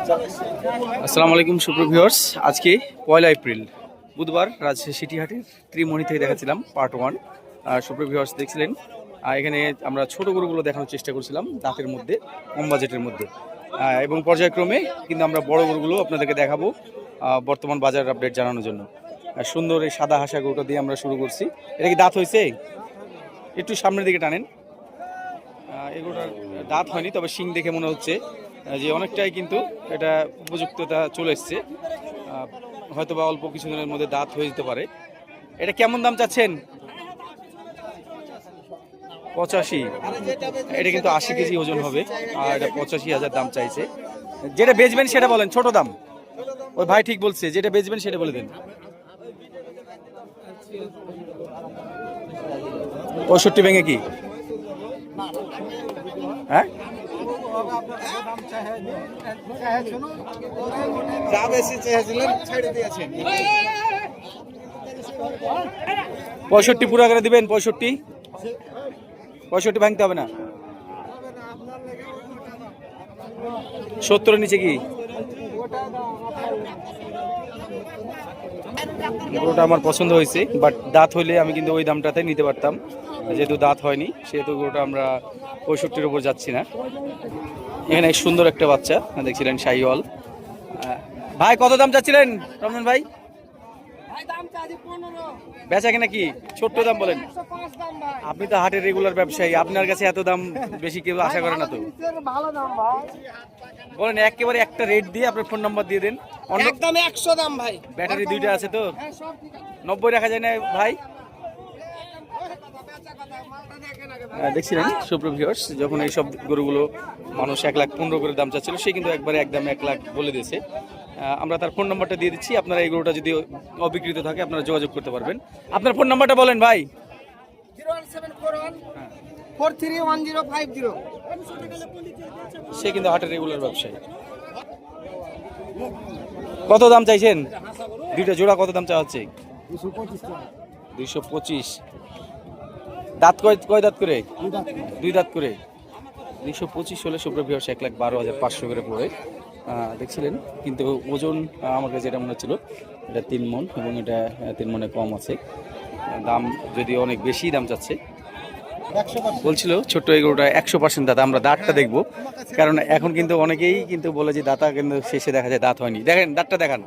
আসসালামু আলাইকুম সুপ্রিয় ভিউয়ার্স, আজকে 1 এপ্রিল বুধবার রাজশাহী সিটি হাটের ত্রিমণি থেকে দেখাচ্ছিলাম পার্ট 1। সুপ্রিয় ভিউয়ার্স দেখছিলেন, এখানে আমরা ছোট গরুগুলো দেখানোর চেষ্টা করছিলাম দাঁতের মধ্যে, কম বাজেটের মধ্যে, এবং পর্যায়ক্রমে কিন্তু আমরা বড় গরুগুলো আপনাদেরকে দেখাবো বর্তমান বাজার আপডেট জানানোর জন্য। সুন্দর এই সাদা হাসা গরুটা দিয়ে আমরা শুরু করছি। এটা কি দাঁত হয়েছে? একটু সামনের দিকে টানেন। এগুলোর দাঁত হয়নি, তবে শিং দেখে মনে হচ্ছে যে অনেকটাই কিন্তু এটা উপযুক্ততা চলে এসছে, হয়তো বা অল্প কিছুদিনের মধ্যে দাঁত হয়ে যেতে পারে। এটা কেমন দাম চাচ্ছেন? 85। এটা কিন্তু 80 কেজি ওজন হবে, আর এটা 85,000 দাম চাইছে। যেটা বেচবেন সেটা বলেন, ছোট দাম। ওই ভাই ঠিক বলছে, যেটা বেচবেন সেটা বলে দেন। 65 ভেঙে কি? হ্যাঁ, 65 পুরো করে দিবেন। 65 ভাঙতে হবে না। 70-এর নিচে কি? গরুটা আমার পছন্দ হয়েছে, বাট দাঁত হইলে আমি কিন্তু ওই দামটাতে নিতে পারতাম। যেহেতু দাঁত হয়নি সেহেতু গরুটা আমরা 65-এর উপর যাচ্ছি না। এখানে সুন্দর একটা বাচ্চা দেখছিলেন, শাহিওয়াল। ভাই কত দাম চাচ্ছিলেন রমজান ভাই? বেচা কিনা কি? ছোট্ট দাম বলেন। আপনি তো হাটের রেগুলার ব্যবসায়ী, আপনার কাছে এত দাম বেশি কেউ আশা করে না তো। বলেন একেবারে একটা রেট দিয়ে আপনার ফোন নাম্বার দিয়ে দেন। একদম 100 দাম ভাই। ব্যাটারি দুইটা আছে তো, 90 রাখা যায় না ভাই? দেখছিলেন সুপ্রিয় ভিউয়ার্স, যখন এইসব গরুগুলো মানুষ 1,15,000 করে দাম চাচ্ছিল, সে কিন্তু একবারে একদম 1 লাখ বলে দিয়েছে। আমরা তার ফোন নাম্বারটা দিয়ে দিচ্ছি, আপনারা এই গরুটা যদি অবিকৃত থাকে আপনারা যোগাযোগ করতে পারবেন। আপনার ফোন নাম্বারটা বলেন ভাই। 01741 সে কিন্তু হাটের রেগুলার ব্যবসায়ী। কত দাম চাইছেন? দুইটা জোড়া কত দাম চাওয়া হচ্ছে? 225। দাঁত কয় দাঁত করে? 2 দাঁত করে। 225 হলে সুপ্রিয় ভিউয়ার্স 1,12,500 করে পড়ে। দেখছিলেন, কিন্তু ওজন আমার কাছে যেটা মনে হচ্ছিল এটা 3 মণ, এবং এটা 3 মণে কম আছে। দাম যদি অনেক বেশি দাম চাচ্ছে বলছিল। ছোট্ট এই গরুটা 100% দাঁত। আমরা দাঁতটা দেখবো, কারণ এখন কিন্তু অনেকেই কিন্তু বলে যে দাঁতা, কিন্তু শেষে দেখা যায় দাঁত হয়নি। দেখেন দাঁতটা দেখান।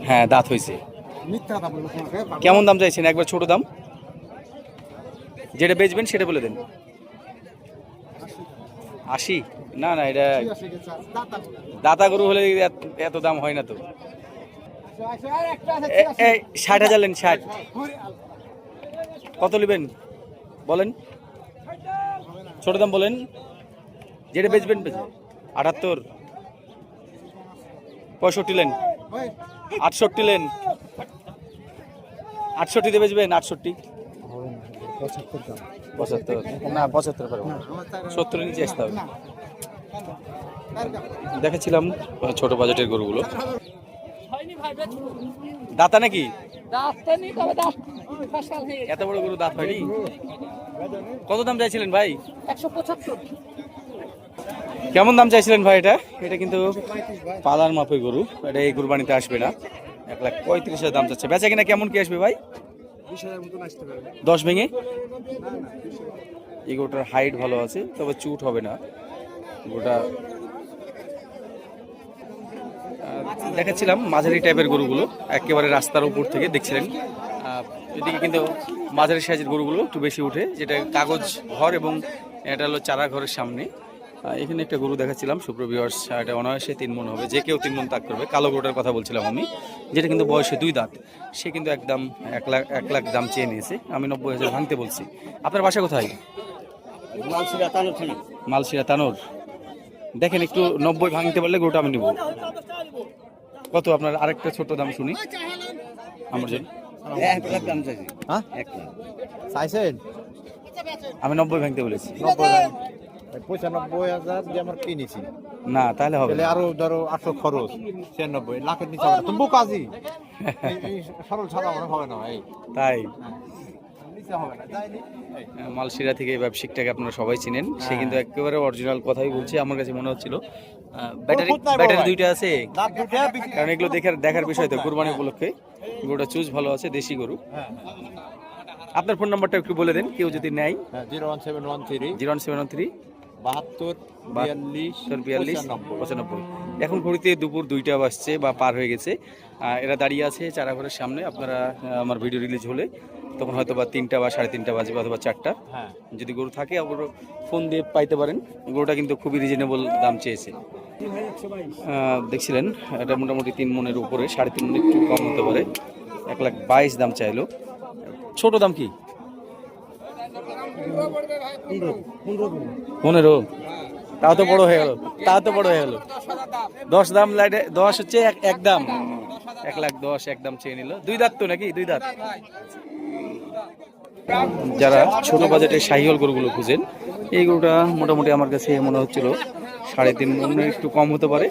হ্যাঁ, দাঁত হয়েছে। কেমন দাম চাইছেন? একবার ছোট দাম, যেটা বেচবেন সেটা বলে দেন। 80? না না, এটা দাতা গরু হলে এত দাম হয় না তো। 60,000 নেন। 60 কত নেবেন বলেন? ছোট দাম বলেন, যেটা বেচবেন। 78? 65 লেন। 68 লেন। 68 দিয়ে বেচবেন? 68? 75 না, 75 পারবো না, 70-এর নিচে আসতে হবে। দেখেছিলাম ছোট বাজেটের গরুগুলো। দাতা নাকি? এত বড় গরু দাঁত হয়নি। কত দাম চাইছিলেন ভাই? 175। কেমন দাম চাইছিলেন ভাই? এটা কিন্তু পালার মাপের গরু, এটা এই কুরবানিতে আসবে না। 1,35,000 দাম চাচ্ছে। বেচা কিনা কেমন কি আসবে ভাই? 10 ভেঙে। এই গরুটার হাইট ভালো আছে, তবে চুট হবে না। গরুটা দেখাচ্ছিলাম মাঝারি টাইপের গরুগুলো, একেবারে রাস্তার উপর থেকে দেখছিলেন। এদিকে কিন্তু মাঝারি সাইজের গরুগুলো একটু বেশি উঠে, যেটা কাগজ ঘর, এবং এটা হলো চারা ঘরের সামনে। এখানে একটা গরু দেখাচ্ছিলাম সুপ্রিয় ভিউয়ার্স, এটা অনায়াসে 3 মণ হবে, যে কেউ 3 মণ তাক করবে। কালো গরুটার কথা বলছিলাম আমি, যেটা কিন্তু বয়সে 2 দাঁত। সে কিন্তু একদম 1 লাখ দাম চেয়ে নিয়েছে। আমি 90,000 ভাঙতে বলছি। আপনার বাসা কোথায়? মালশিরা তানোর। দেখেন একটু 90 ভাঙতে পারলে গরুটা আমি নিব। কত আপনার? আরেকটা ছোট দাম শুনি আমার জন্য। 1 লাখ দাম চাইছি। হ্যাঁ, 1 লাখ চাইছেন? আমি 90 ভাঙতে বলেছি। 95,000 দিয়ে আমার কিনেছি না, তাহলে হবে না। আরো ধরো 800 খরচ, 96 লাখের নিচে হবে। তুমি কাজী সরল ছাড়া মনে হবে না ভাই। তাই মালশিরা থেকে এই ব্যবসায়িকটাকে আপনারা সবাই চিনেন, সে কিন্তু একেবারে অরিজিনাল কথাই বলছে। আমার কাছে মনে হচ্ছিল ব্যাটারি ব্যাটারি দুইটা আছে, কারণ এগুলো দেখার বিষয় তো কুরবানি উপলক্ষে। গরুটা চুজ ভালো আছে, দেশি গরু। আপনার ফোন নাম্বারটা একটু বলে দেন, কেউ যদি নেয়। 01713 72 95। এখন ঘড়িতে দুপুর 2টা বাজছে বা পার হয়ে গেছে। এরা দাঁড়িয়ে আছে চারাঘরের সামনে। আপনারা আমার ভিডিও রিলিজ হলে তখন হয়তো বা 3টা বা 3:30 বাজে অথবা 4টা। যদি গরু থাকে আবার ফোন দিয়ে পাইতে পারেন। গরুটা কিন্তু খুবই রিজনেবল দাম চেয়েছে। দেখছিলেন এটা মোটামুটি 3 মনের উপরে, 3.5 মন একটু কম হতে পারে। 1,22,000 দাম চাইলো। ছোট দাম কি? 15। তাও তো বড় হয়ে গেল, 10 দাম লাইটে 10 হচ্ছে একদম 1,10,000 একদম চেয়ে নিল। 2 দাঁত তো নাকি? 2 দাঁত। যারা ছোট বাজেটে শাহিওয়াল গরুগুলো খুঁজেন, এই গরুটা মোটামুটি আমার কাছে মনে হচ্ছিল 3.5 মনের একটু কম হতে পারে।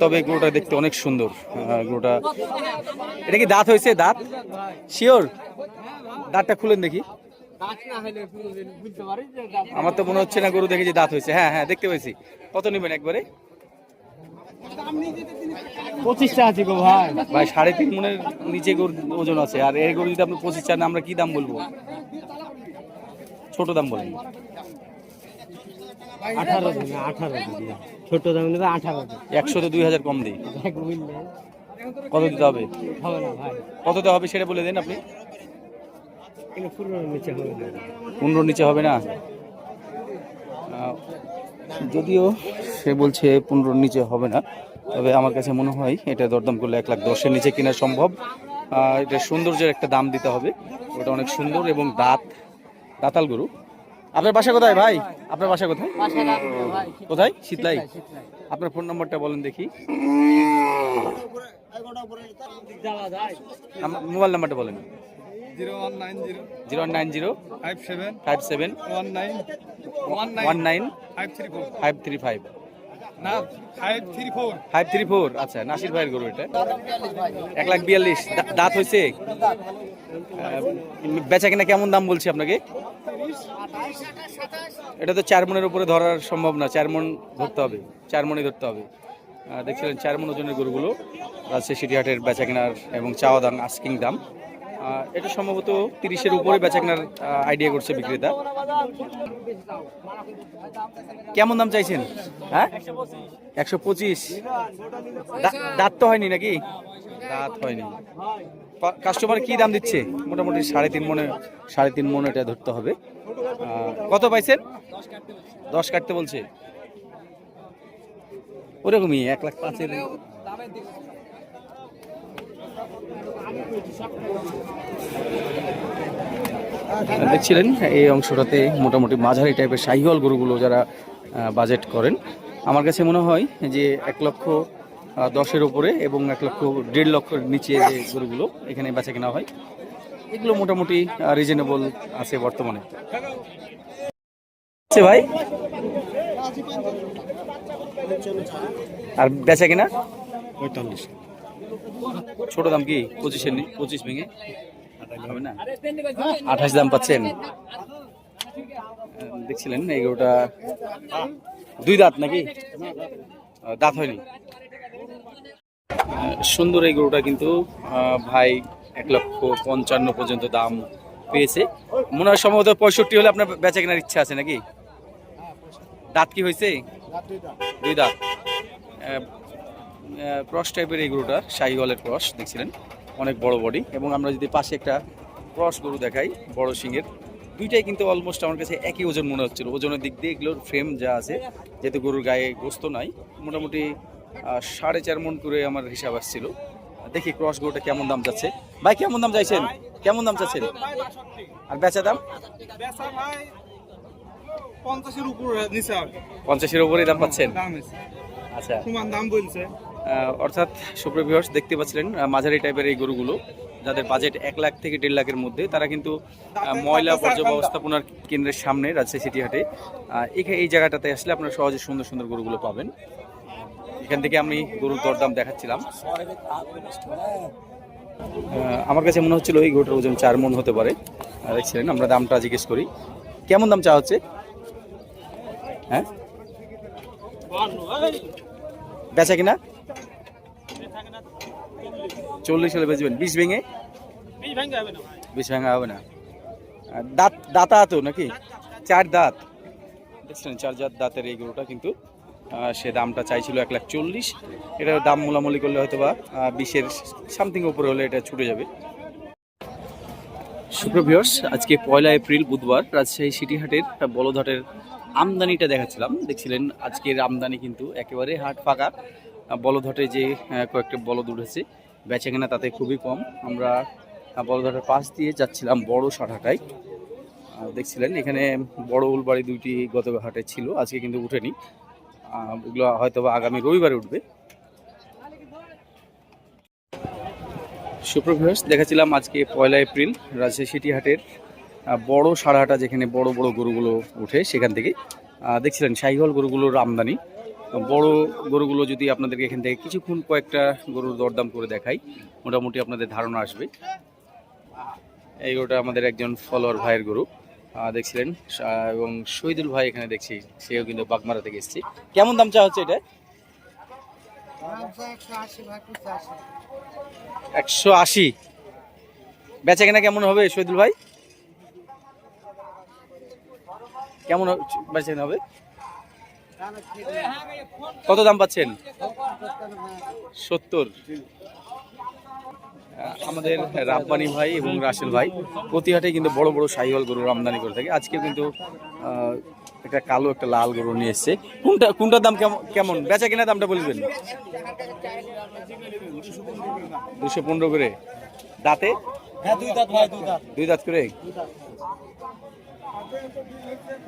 তবে গরুটা দেখতে অনেক সুন্দর। গরুটা এটা কি দাঁত হয়েছে? দাঁত শিওর? দাঁতটা খুলেন দেখি। আমার তো মনে হচ্ছে না, গরু দেখে যে দাঁত হয়েছে। হ্যাঁ হ্যাঁ, দেখতে পেয়েছি। কত নেবেন একবারে? 25টা আছে গো ভাই। ভাই 3.5 মনের নিচে গরু ওজন আছে, আর এই গরু যদি আপনি 25 চান, আমরা কি দাম বলবো? ছোট দাম বলেন। 18 ছোট দাম নেবে 18। 100 তো 2,000 কম দিই। কত দিতে হবে? হবে না ভাই। কত দিতে হবে সেটা বলে দেন আপনি। 15 নিচে হবে না। 15 নিচে হবে না? যদিও সে বলছে 15 নিচে হবে না, তবে আমার কাছে মনে হয় এটা দরদাম করলে 1,10,000 নিচে কেনা সম্ভব। এটা সৌন্দর্যের একটা দাম দিতে হবে। ওটা অনেক সুন্দর এবং দাঁতাল গরু। আপনার বাসা কোথায় ভাই? আপনার বাসা কোথায়? কোথায়? শীতলাই। আপনার ফোন নাম্বারটা বলেন দেখি। মোবাইল নাম্বারটা বলেন। 0190 57 19 535। না 534। 534। আচ্ছা, নাসির ভাইয়ের গরু এটা। 1,42,000 দাঁত হয়েছে। বেচা কিনা কেমন দাম বলছি আপনাকে? এটা তো 4 মনের উপরে ধরার সম্ভব না। 4 মন ধরতে হবে, 4 মনই ধরতে হবে। দেখছিলেন 4 মন ওজনের গরুগুলো রাজশাহী সিটিহাটের বেচা কেনার এবং চাওয়া দাম, আস্কিং দাম। এটা সম্ভবত 30-এর উপরে বেচা কেনার আইডিয়া করছে বিক্রেতা। কেমন দাম চাইছেন? হ্যাঁ, 125। দাঁত তো হয়নি নাকি? দাঁত হয়নি। কাস্টমার কি দাম দিচ্ছে? মোটামুটি 3.5 মন এটা ধরতে হবে। কত পাইছেন? 10 কাটতে বলছে। ওরকমই 1,05,000-এর। দেখছিলেন এই অংশটাতে মোটামুটি মাঝারি টাইপের শাহিওয়াল গরুগুলো যারা বাজেট করেন, আমার কাছে মনে হয় যে 1,10,000-এর উপরে এবং 1,50,000-1,50,000-এর নিচে যে গরুগুলো এখানে বেচা কেনা হয়, এগুলো মোটামুটি রিজনেবল আছে বর্তমানে। ভাই, আর বেচা কিনা 45। ছোট দাম কি 25 ভেঙে হবে না? 28 দাম পাচ্ছেন। দেখছিলেন এই গরুটা 2 দাঁত নাকি? দাঁত হয়নি। সুন্দর এই গরুটা কিন্তু ভাই 1,55,000 পর্যন্ত দাম পেয়েছে। মনে হয় সম্ভবত 65 হলে আপনার বেচা কেনার ইচ্ছা আছে নাকি? দাঁত কি হয়েছে? 2 দাঁত। ক্রস টাইপের এই গরুটা, শাহিওয়ালের ক্রস। দেখছিলেন অনেক বড় বডি, এবং আমরা যদি পাশে একটা ক্রস গরু দেখাই বড় সিংয়ের, দুইটাই কিন্তু অলমোস্ট আমার কাছে একই ওজন মনে হচ্ছিল। ওজনের দিক দিয়ে এগুলোর ফ্রেম যা আছে, যেহেতু গরুর গায়ে গোস্ত নাই, মোটামুটি 4.5 মন করে আমার হিসাব আসছিল। দেখি ক্রস গরুটা কেমন দাম যাচ্ছে। ভাই কেমন দাম চাইছেন? কেমন দাম চাচ্ছেন? আর বেচা দাম? 50-এর উপরে নিচে। 50-এর উপরে দাম পাচ্ছেন? আচ্ছা, দাম বলছে। অর্থাৎ সুপ্রিয় ভিউয়ার্স, দেখতে পাচ্ছিলেন মাঝারি টাইপের এই গরুগুলো, যাদের বাজেট 1 লাখ থেকে 1.5 লাখের মধ্যে, তারা কিন্তু ময়লা বর্জ্য ব্যবস্থাপনার কেন্দ্রের সামনে রাজশাহী সিটিহাটে এই জায়গাটাতে আসলে আপনারা সহজে সুন্দর সুন্দর গরুগুলো পাবেন। এখান থেকে আমি গরুর দরদাম দেখাচ্ছিলাম। আমার কাছে মনে হচ্ছিল এই গরুটার ওজন 4 মন হতে পারে। দেখছিলেন, আমরা দামটা জিজ্ঞেস করি। কেমন দাম চা হচ্ছে? হ্যাঁ, বেচা কিনা 40 হলে বেচবেন। 20 ভেঙে 20 ভাঙা হবে না। দাঁত দাতা তো নাকি? 4 দাঁত দেখছেন, 4 দাঁতের এই গরুটা কিন্তু সে দামটা চাইছিল 1,40,000। এটার দাম মোলামুলি করলে হয়তো বা 20-এর সামথিং উপরে হলে এটা ছুটে যাবে। সুপ্রিয় ভিউয়ার্স, আজকে 1 এপ্রিল বুধবার রাজশাহী সিটিহাটের বলদহাটের আমদানিটা দেখাচ্ছিলাম। দেখছিলেন আজকের আমদানি কিন্তু একেবারে হাট ফাঁকা। বলদহাটে যে কয়েকটা বলদ উঠেছে, বেচাকেনা তাতে খুবই কম। আমরা বলদহাটের পাশ দিয়ে যাচ্ছিলাম বড় সারহাটায়। দেখছিলেন এখানে বড় উলবাড়ি 2টি গত হাটে ছিল, আজকে কিন্তু উঠেনি। এগুলো হয়তো বা আগামী রবিবারে উঠবে। সুপ্রিয় ভিউয়ার্স, দেখাচ্ছিলাম আজকে 1 এপ্রিল রাজশাহী সিটিহাটের বড় সারহাটা, যেখানে বড় বড় গরুগুলো উঠে সেখান থেকে দেখছিলেন শাহিওয়াল গরুগুলোর আমদানি। বড় গরুগুলো যদি আপনাদেরকে এখান থেকে কিছুক্ষণ কয়েকটা গরুর দরদাম করে দেখাই, মোটামুটি আপনাদের ধারণা আসবে। এই গরুটা আমাদের একজন ফলোয়ার ভাইয়ের গরু দেখছিলেন, এবং শহীদুল ভাই এখানে দেখছি, সেও কিন্তু বাগমারা থেকে এসেছি। কেমন দাম চা হচ্ছে এটা? 180। বেচা কেনা কেমন হবে শহীদুল ভাই? কেমন বেচা কেনা হবে? কত দাম পাচ্ছেন? 70। আমাদের রাব্বানি ভাই এবং রাসেল ভাই প্রতি হাটে কিন্তু বড় বড় শাহিওয়াল গরুর আমদানি করে থাকে। আজকে কিন্তু একটা কালো একটা লাল গরু নিয়ে এসছে। কোনটার দাম কেমন? বেচা কেনা দামটা বলবেন। 215 করে। দাঁতে? হ্যাঁ, 2 দাঁত ভাই, 2 দাঁত। 2 দাঁত করে।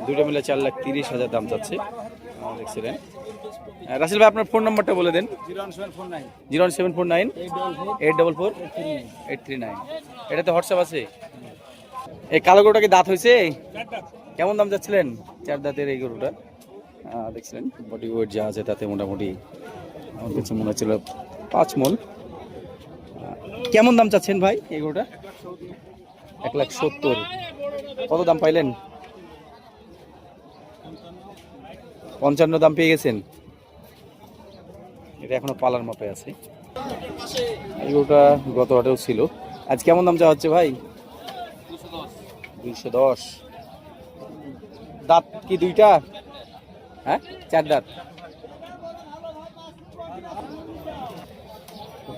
দুটো মিলে 4,30,000 দাম চাচ্ছে। দেখছিলেন রাসেল ভাই, আপনার ফোন নাম্বারটা বলে দেন। 01749 844 839। এটাতে হোয়াটসঅ্যাপ আছে? এই কালো গরুটা কি দাঁত হয়েছে? কেমন দাম চাচ্ছিলেন? 4 দাঁতের এই গরুটা দেখছিলেন, বডি ওয়েট যা আছে তাতে মোটামুটি আমার কাছে মনে হচ্ছিল 5 মণ। কেমন দাম চাচ্ছেন ভাই এই গরুটা? 1,70,000। কত দাম পাইলেন? 55 দাম পেয়ে গেছেন। এটা এখনো পালার মাপে আছে। এই গরুটা গত হাটেও ছিল। আজ কেমন দাম চাওয়া হচ্ছে ভাই? 210। দাঁত কি 2টা? হ্যাঁ, 4 দাঁত।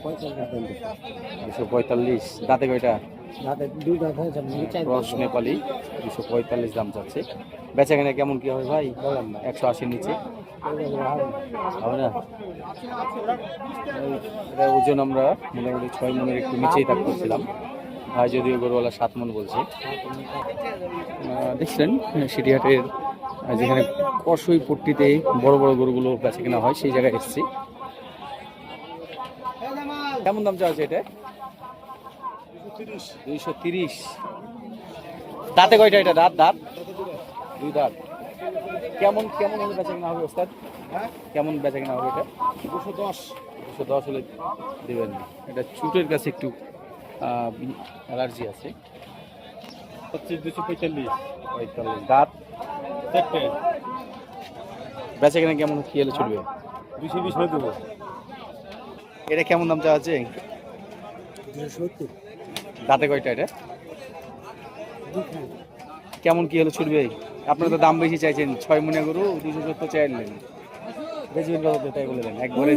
245। দাঁতে কয়টা? ক্রস নেপালি। 245 দাম চাচ্ছে। বেচা কেনা কেমন কি হবে ভাই? 180 নিচে হবে না। এটা ওজন আমরা মোটামুটি 6 মণের একটু নিচেই থাকতেছিলাম। ভাই যদিও গরুওয়ালা 7 মণ বলছে। দেখছিলেন সিটিহাটের যেখানে কসই পট্টিতে বড় বড় গরুগুলো বেচা কেনা হয়, সেই জায়গায় এসেছি। কেমন দাম চাওয়া হচ্ছে এটা? 230। দাঁতে কয়টা এটা? দাঁত 2 দাঁত। কেমন হলে বেচা কেনা হবে ওস্তাদ? কেমন বেচা কেনা হবে এটা? 210 হলে দেবেন। এটা চুটের কাছে একটু অ্যালার্জি আছে। 245। দাঁত বেচা কেনা কেমন কি হলে চলবে? 220 হয়ে দেবো। এটা কেমন দাম চাওয়া আছে? 270। দাঁতে কয়টা এটা? কেমন কি হলে ছুটবে? আপনারা তো দাম বেশি চাইছেন, 6 মণে গরু 270 চাইলেন। বেচবেন কত তাই বলে দেন একবারে।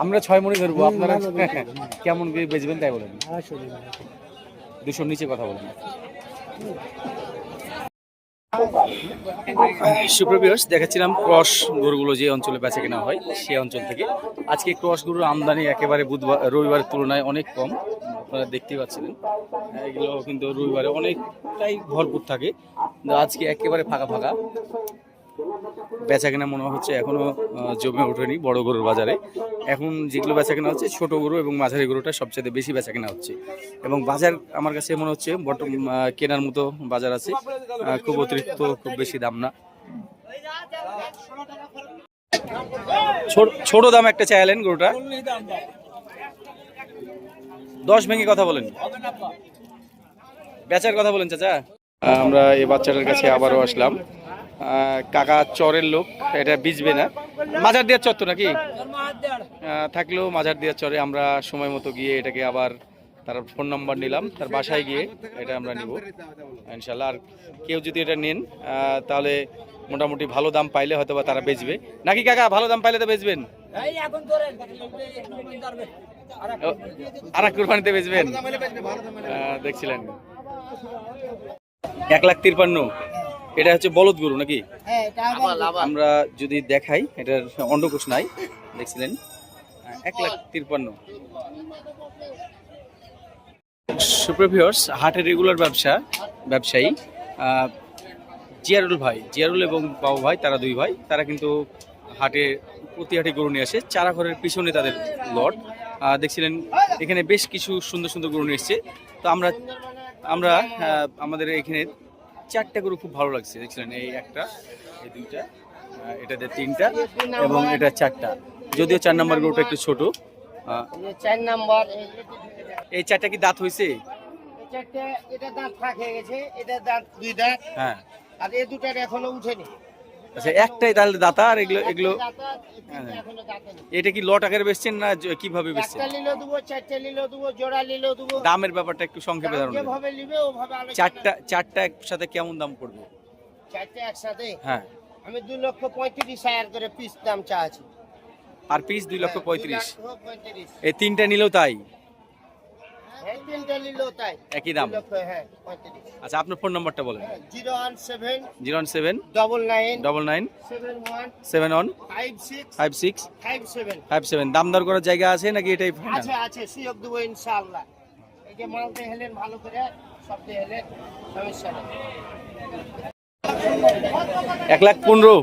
আমরা 6 মণে ধরবো, আপনারা কেমন কি বেচবেন তাই বলেন। 200 নিচে কথা বলেন। সুপ্রিয় ভিউয়ার্স, দেখাচ্ছিলাম ক্রস গরুগুলো যে অঞ্চলে বেচা কেনা হয় সেই অঞ্চল থেকে। আজকে ক্রস গরুর আমদানি একেবারে রবিবারের তুলনায় অনেক কম। আপনারা দেখতেই পাচ্ছিলেন এগুলো কিন্তু রবিবারে অনেকটাই ভরপুর থাকে, আজকে একেবারে ফাঁকা ফাঁকা। বেচা কেনা মনে হচ্ছে এখনো জমে ওঠেনি বড় গরুর বাজারে। এখন যেগুলো বেচা কেনা হচ্ছে ছোট গরু এবং মাঝারি গরুটা সবচেয়ে বেশি বেচা কেনা হচ্ছে। এবং বাজার আমার কাছে মনে হচ্ছে কেনার মতো বাজার আছে, খুব অতিরিক্ত খুব বেশি দাম না। ছোট দাম একটা চাইলেন গরুটা, 10 ভেঙে কথা বলেন। বেচার কথা বলেন চাচা। আমরা এই বাচ্চাটার কাছে আবারও আসলাম। কাকা চরের লোক, এটা বিজবে না, মাঝার দেওয়ার চর তো নাকি থাকলেও মাঝার দেওয়ার চরে আমরা সময় মতো গিয়ে এটাকে আবার তার ফোন নাম্বার নিলাম, তার বাসায় গিয়ে এটা আমরা নিব ইনশাল্লাহ। আর কেউ যদি এটা নেন তাহলে মোটামুটি ভালো দাম পাইলে হয়তো বা তারা বেচবে নাকি কাকা? ভালো দাম পাইলে তো বেচবেন, আর এক কুরবানিতে বেচবেন। দেখছিলেন 1,53,000, এটা হচ্ছে বলদ গরু নাকি? আমরা যদি দেখাই এটার অন্ডকোষ নাই, দেখছিলেন 1,53,000। সুপ্রিয় ভিউয়ার্স, হাটের রেগুলার ব্যবসায়ী জিয়ারুল এবং বাবু ভাই, তারা দুই ভাই, তারা কিন্তু প্রতি হাটে গরু নিয়ে আসে। চারাঘরের পিছনে তাদের লট দেখছিলেন। এখানে বেশ কিছু সুন্দর সুন্দর গরু নিয়ে এসছে। তো আমরা আমাদের এখানে 4টা গরু খুব ভালো লাগছে, দেখছিলেন। এই একটা, এই দুইটা, এটাতে 3টা এবং এটা 4টা। যদিও 4 নম্বর গরুটা একটু ছোট। 4 নাম্বার এই 4টা কি দাঁত হয়েছে? এটা দাঁত ফাঁক হয়ে গেছে, এটা দাঁত 2 দাঁত, হ্যাঁ। আর এই দুটার এখনো উঠেনি। আচ্ছা, একটাই তাহলে দাতা, আর এগুলো এখনো দাঁতে নেই। এটা কি লট আকারে বেচছেন না কিভাবে বেচছেন? একটা নিলেও দেবো, 4টে নিলেও দেবো, জোড়া নিলেও দেবো। দামের ব্যাপারটা একটু সংক্ষেপে ধারণা দেন। যেভাবে নিবে ওভাবে আলোচনা। চারটা একসাথে কেমন দাম পড়বে? 4টে একসাথে হ্যাঁ, আমি 2,35,000 করে পিস দাম চাচ্ছি। আর পিস 2,35,000। 2,35,000। এই 3টা নিলেও তাই এই 3টে নিলেও তাই একই দাম? 2,000, হ্যাঁ 35। আচ্ছা, আপনার ফোন নাম্বারটা বলেন। 017 017 99 99 71 71 56 56 57। 57। দাম দর করার জায়গা আছে নাকি এটাই ফাইনাল? আছে সুযোগ দেবো ইনশাআল্লাহ। এই যে মাল দেখলেন ভালো করে, সব দেখলেন, সমস্যা নেই। 1,15,000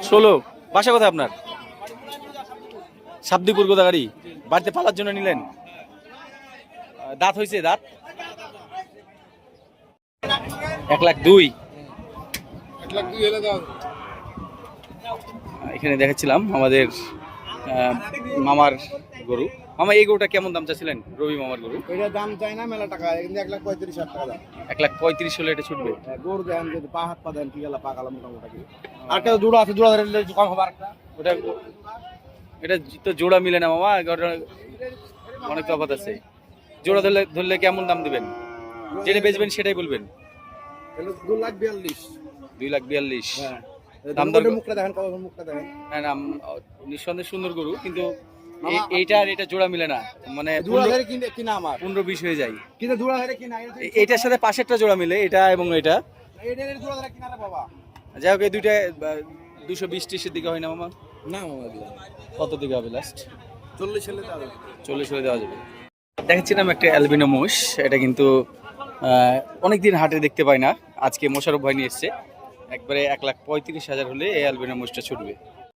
16। বাসা কোথায় আপনার? শাব্দিপুর গোদাগাড়ি। বাড়িতে পালার জন্য নিলেন? দাঁত হয়েছে? দাঁত 1,02,000। এখানে দেখাচ্ছিলাম আমাদের মামার গরু। মামা, এই গরুটা কেমন দাম চাচ্ছিলেন? রবি মামার গরু। এটা দাম চাই না মেলা টাকা, কিন্তু 1,35,000 টাকা দাম। 1,35,000 হলে এটা ছুটবে? গরু দেন যদি পা হাত পা দেন কি গেলা পা গালা মোটামুটি। আর কেউ জোড়া আছে, জোড়া ধরে কম হবে আরেকটা। ওটা এটা তো জোড়া মিলে না মামা, অনেক তফাৎ আছে। জোড়া ধরলে কেমন দাম দিবেন? যেটা বেচবেন সেটাই বলবেন। 2,42,000। 2,42,000। হ্যাঁ, দাম দর মুখটা দেখেন, কত মুখটা দেখেন। না, নিঃসন্দেহে সুন্দর গরু, কিন্তু এইটা আর এটা জোড়া মিলে না, মানে জোড়া ধরে কিনা আমার 15-20 হয়ে যায়। কিন্তু জোড়া ধরে কিনা এইটার সাথে পাশেরটা জোড়া মিলে, এটা এবং এটা। এটা জোড়া ধরে কিনা রে বাবা। যাই হোক, এই দুইটা 220-30-এর দিকে হয় না মামা? না মামা, কত দিকে হবে লাস্ট? 40 হলে দাও। 40 হলে দেওয়া যাবে। দেখাচ্ছিলাম একটা অ্যালবিনো মোষ। এটা কিন্তু অনেকদিন হাটে দেখতে পাই না, আজকে মোশারফ ভাই নিয়ে এসছে। একবারে 1,35,000 হলে এই অ্যালবিনো মোষটা ছুটবে।